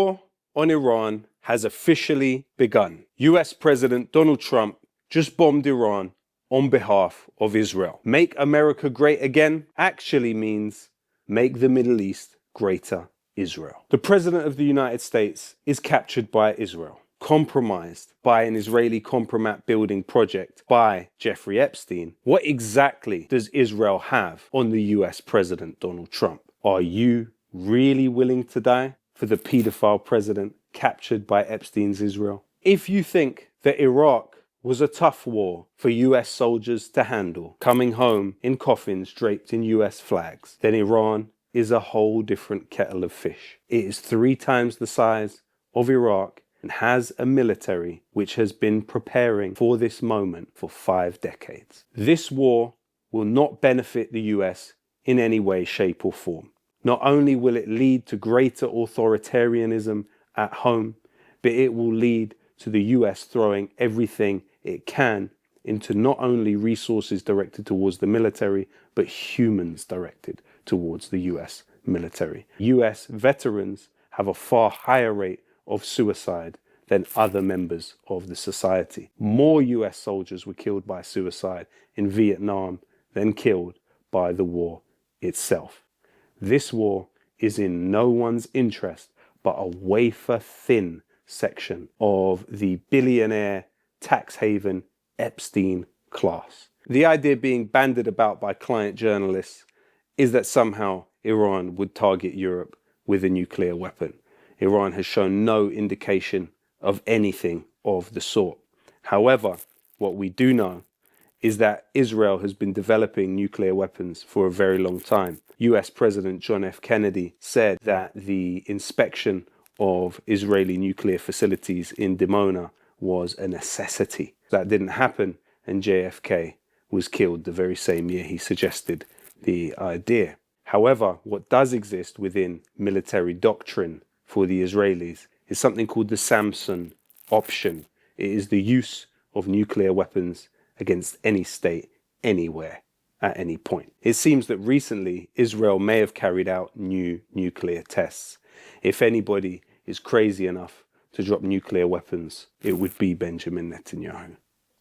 war on Iran has officially begun. US President Donald Trump just bombed Iran on behalf of Israel. Make America great again actually means make the Middle East greater Israel. The President of the United States is captured by Israel, compromised by an Israeli compromat building project by Jeffrey Epstein. What exactly does Israel have on the US President Donald Trump? Are you really willing to die for the pedophile president captured by Epstein's Israel? If you think that Iraq was a tough war for US soldiers to handle, coming home in coffins draped in US flags, then Iran is a whole different kettle of fish. It is 3 times the size of Iraq and has a military which has been preparing for this moment for 5 decades. This war will not benefit the US in any way, shape or form. Not only will it lead to greater authoritarianism at home, but it will lead to the US throwing everything it can into not only resources directed towards the military, but humans directed towards the US military. US veterans have a far higher rate of suicide than other members of the society. More US soldiers were killed by suicide in Vietnam than killed by the war itself. This war is in no one's interest but a wafer-thin section of the billionaire tax haven Epstein class. The idea being bandied about by client journalists is that somehow Iran would target Europe with a nuclear weapon. Iran has shown no indication of anything of the sort. However, what we do know is that Israel has been developing nuclear weapons for a very long time. US President John F. Kennedy said that the inspection of Israeli nuclear facilities in Dimona was a necessity. That didn't happen, and JFK was killed the very same year he suggested the idea. However, what does exist within military doctrine for the Israelis is something called the Samson option. It is the use of nuclear weapons against any state, anywhere, at any point. It seems that recently Israel may have carried out new nuclear tests. If anybody is crazy enough to drop nuclear weapons, it would be Benjamin Netanyahu.